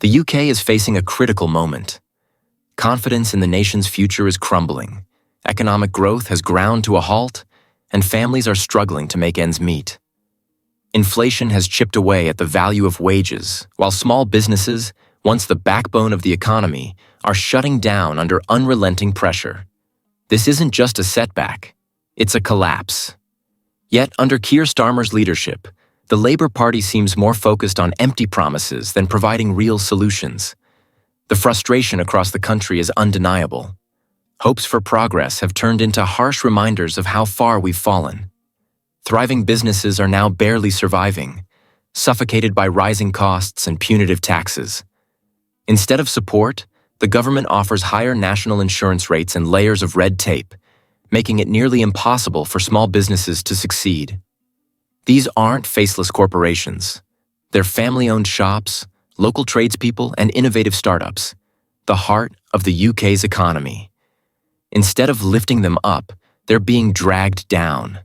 The UK is facing a critical moment. Confidence in the nation's future is crumbling. Economic growth has ground to a halt, and families are struggling to make ends meet. Inflation has chipped away at the value of wages, while small businesses, once the backbone of the economy, are shutting down under unrelenting pressure. This isn't just a setback, it's a collapse. Yet, under Keir Starmer's leadership, the Labour Party seems more focused on empty promises than providing real solutions. The frustration across the country is undeniable. Hopes for progress have turned into harsh reminders of how far we've fallen. Thriving businesses are now barely surviving, suffocated by rising costs and punitive taxes. Instead of support, the government offers higher national insurance rates and layers of red tape, making it nearly impossible for small businesses to succeed. These aren't faceless corporations. They're family-owned shops, local tradespeople, and innovative startups, the heart of the UK's economy. Instead of lifting them up, they're being dragged down.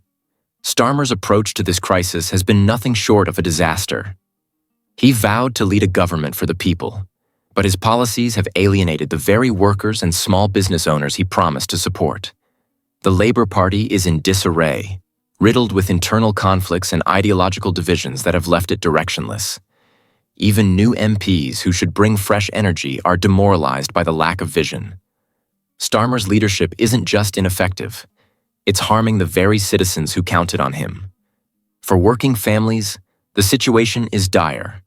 Starmer's approach to this crisis has been nothing short of a disaster. He vowed to lead a government for the people, but his policies have alienated the very workers and small business owners he promised to support. The Labour Party is in disarray, riddled with internal conflicts and ideological divisions that have left it directionless. Even new MPs who should bring fresh energy are demoralized by the lack of vision. Starmer's leadership isn't just ineffective, it's harming the very citizens who counted on him. For working families, the situation is dire.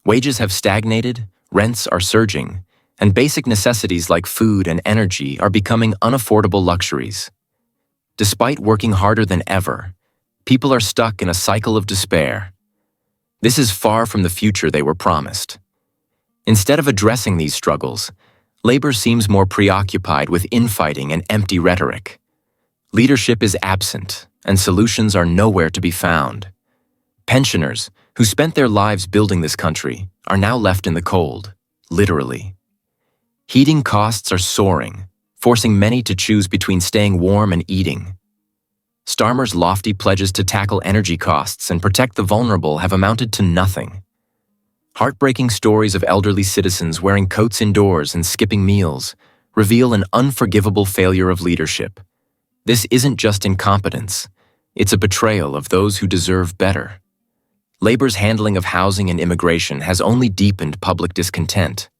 Wages have stagnated, rents are surging, and basic necessities like food and energy are becoming unaffordable luxuries. Despite working harder than ever, people are stuck in a cycle of despair. This is far from the future they were promised. Instead of addressing these struggles, Labour seems more preoccupied with infighting and empty rhetoric. Leadership is absent, and solutions are nowhere to be found. Pensioners, who spent their lives building this country, are now left in the cold, literally. Heating costs are soaring, forcing many to choose between staying warm and eating. Starmer's lofty pledges to tackle energy costs and protect the vulnerable have amounted to nothing. Heartbreaking stories of elderly citizens wearing coats indoors and skipping meals reveal an unforgivable failure of leadership. This isn't just incompetence, it's a betrayal of those who deserve better. Labour's handling of housing and immigration has only deepened public discontent.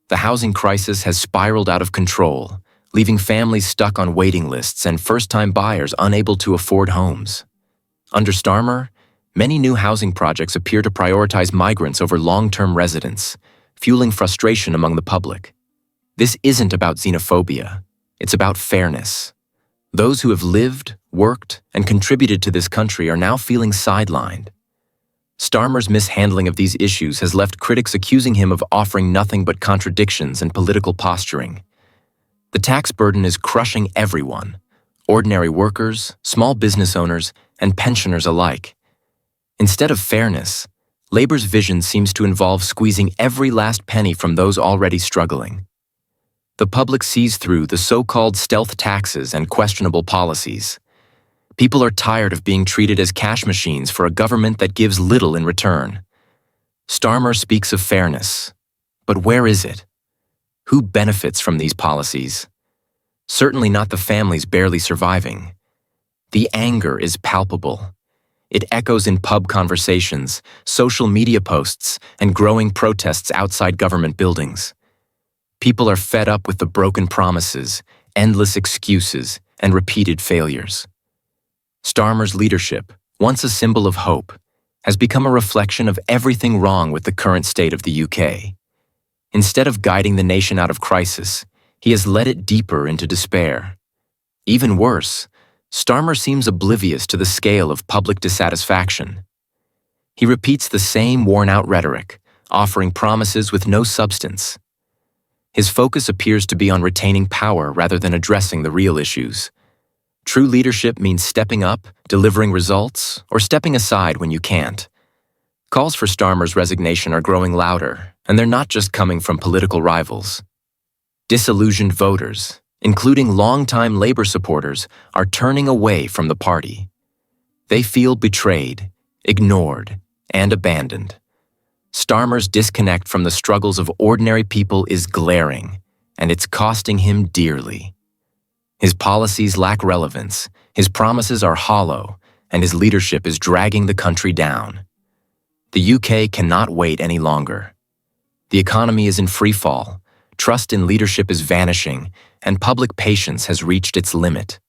The housing crisis has spiraled out of control, leaving families stuck on waiting lists and first-time buyers unable to afford homes. Under Starmer, many new housing projects appear to prioritize migrants over long-term residents, fueling frustration among the public. This isn't about xenophobia, it's about fairness. Those who have lived, worked, and contributed to this country are now feeling sidelined. Starmer's mishandling of these issues has left critics accusing him of offering nothing but contradictions and political posturing. The tax burden is crushing everyone, ordinary workers, small business owners, and pensioners alike. Instead of fairness, Labour's vision seems to involve squeezing every last penny from those already struggling. The public sees through the so-called stealth taxes and questionable policies. People are tired of being treated as cash machines for a government that gives little in return. Starmer speaks of fairness, but where is it? Who benefits from these policies? Certainly not the families barely surviving. The anger is palpable. It echoes in pub conversations, social media posts, and growing protests outside government buildings. People are fed up with the broken promises, endless excuses, and repeated failures. Starmer's leadership, once a symbol of hope, has become a reflection of everything wrong with the current state of the UK. Instead of guiding the nation out of crisis, he has led it deeper into despair. Even worse, Starmer seems oblivious to the scale of public dissatisfaction. He repeats the same worn-out rhetoric, offering promises with no substance. His focus appears to be on retaining power rather than addressing the real issues. True leadership means stepping up, delivering results, or stepping aside when you can't. Calls for Starmer's resignation are growing louder, and they're not just coming from political rivals. Disillusioned voters, including longtime Labour supporters, are turning away from the party. They feel betrayed, ignored, and abandoned. Starmer's disconnect from the struggles of ordinary people is glaring, and it's costing him dearly. His policies lack relevance, his promises are hollow, and his leadership is dragging the country down. The UK cannot wait any longer. The economy is in free fall, trust in leadership is vanishing, and public patience has reached its limit.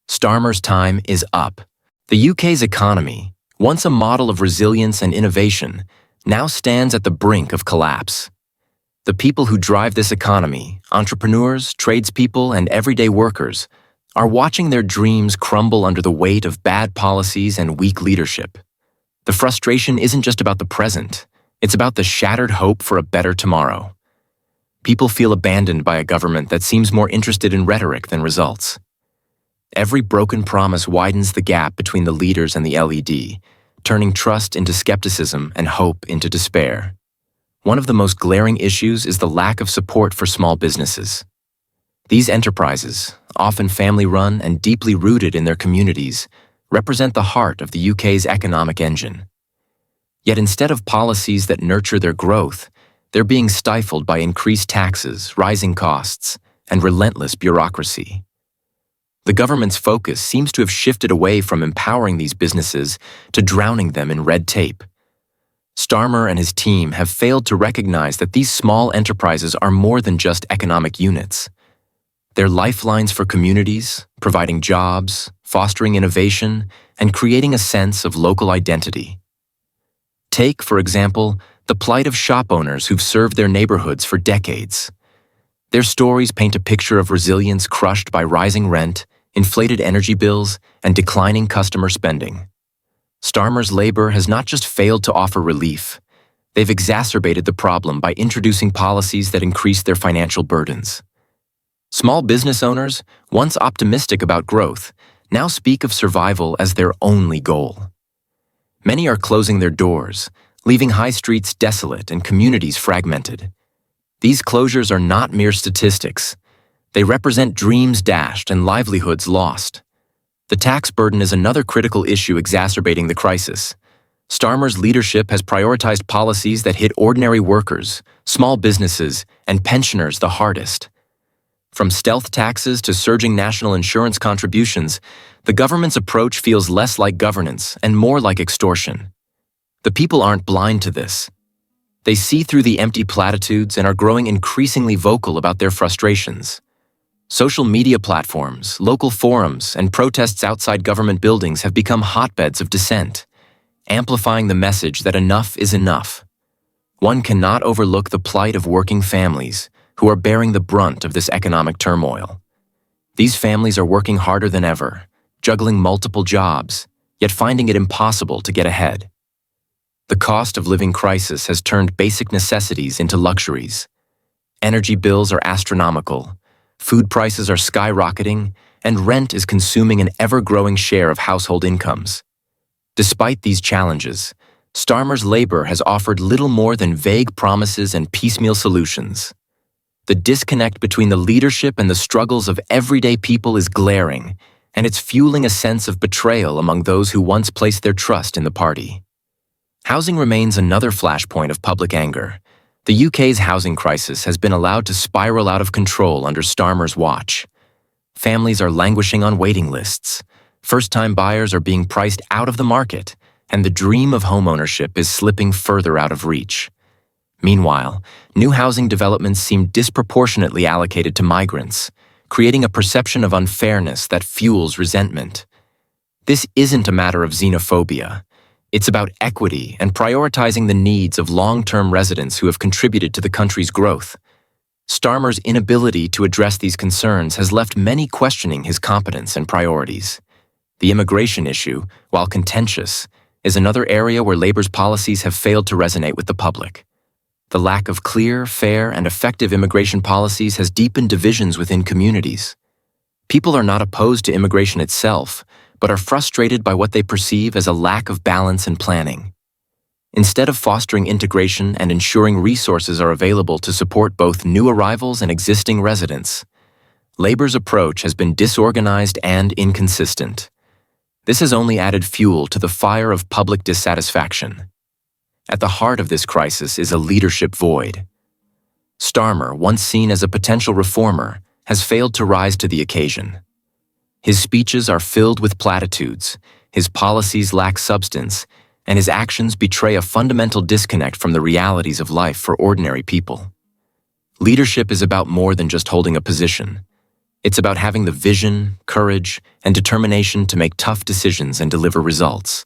Starmer's time is up. The UK's economy, once a model of resilience and innovation, now stands at the brink of collapse. The people who drive this economy, entrepreneurs, tradespeople, and everyday workers, are watching their dreams crumble under the weight of bad policies and weak leadership. The frustration isn't just about the present, it's about the shattered hope for a better tomorrow. People feel abandoned by a government that seems more interested in rhetoric than results. Every broken promise widens the gap between the leaders and the LED, turning trust into skepticism and hope into despair. One of the most glaring issues is the lack of support for small businesses. These enterprises, often family-run and deeply rooted in their communities, represent the heart of the UK's economic engine. Yet instead of policies that nurture their growth, they're being stifled by increased taxes, rising costs, and relentless bureaucracy. The government's focus seems to have shifted away from empowering these businesses to drowning them in red tape. Starmer and his team have failed to recognize that these small enterprises are more than just economic units. They're lifelines for communities, providing jobs, fostering innovation, and creating a sense of local identity. Take, for example, the plight of shop owners who've served their neighborhoods for decades. Their stories paint a picture of resilience crushed by rising rent, inflated energy bills, and declining customer spending. Starmer's labor has not just failed to offer relief, they've exacerbated the problem by introducing policies that increase their financial burdens. Small business owners, once optimistic about growth, now speak of survival as their only goal. Many are closing their doors, leaving high streets desolate and communities fragmented. These closures are not mere statistics. They represent dreams dashed and livelihoods lost. The tax burden is another critical issue exacerbating the crisis. Starmer's leadership has prioritized policies that hit ordinary workers, small businesses, and pensioners the hardest. From stealth taxes to surging national insurance contributions, the government's approach feels less like governance and more like extortion. The people aren't blind to this. They see through the empty platitudes and are growing increasingly vocal about their frustrations. Social media platforms, local forums, and protests outside government buildings have become hotbeds of dissent, amplifying the message that enough is enough. One cannot overlook the plight of working families who are bearing the brunt of this economic turmoil. These families are working harder than ever, juggling multiple jobs, yet finding it impossible to get ahead. The cost of living crisis has turned basic necessities into luxuries. Energy bills are astronomical, food prices are skyrocketing, and rent is consuming an ever-growing share of household incomes. Despite these challenges, Starmer's labor has offered little more than vague promises and piecemeal solutions. The disconnect between the leadership and the struggles of everyday people is glaring, and it's fueling a sense of betrayal among those who once placed their trust in the party. Housing remains another flashpoint of public anger. The UK's housing crisis has been allowed to spiral out of control under Starmer's watch. Families are languishing on waiting lists, first-time buyers are being priced out of the market, and the dream of homeownership is slipping further out of reach. Meanwhile, new housing developments seem disproportionately allocated to migrants, creating a perception of unfairness that fuels resentment. This isn't a matter of xenophobia. It's about equity and prioritizing the needs of long-term residents who have contributed to the country's growth. Starmer's inability to address these concerns has left many questioning his competence and priorities. The immigration issue, while contentious, is another area where Labour's policies have failed to resonate with the public. The lack of clear, fair, and effective immigration policies has deepened divisions within communities. People are not opposed to immigration itself, but are frustrated by what they perceive as a lack of balance and planning. Instead of fostering integration and ensuring resources are available to support both new arrivals and existing residents, Labour's approach has been disorganized and inconsistent. This has only added fuel to the fire of public dissatisfaction. At the heart of this crisis is a leadership void. Starmer, once seen as a potential reformer, has failed to rise to the occasion. His speeches are filled with platitudes, his policies lack substance, and his actions betray a fundamental disconnect from the realities of life for ordinary people. Leadership is about more than just holding a position. It's about having the vision, courage, and determination to make tough decisions and deliver results.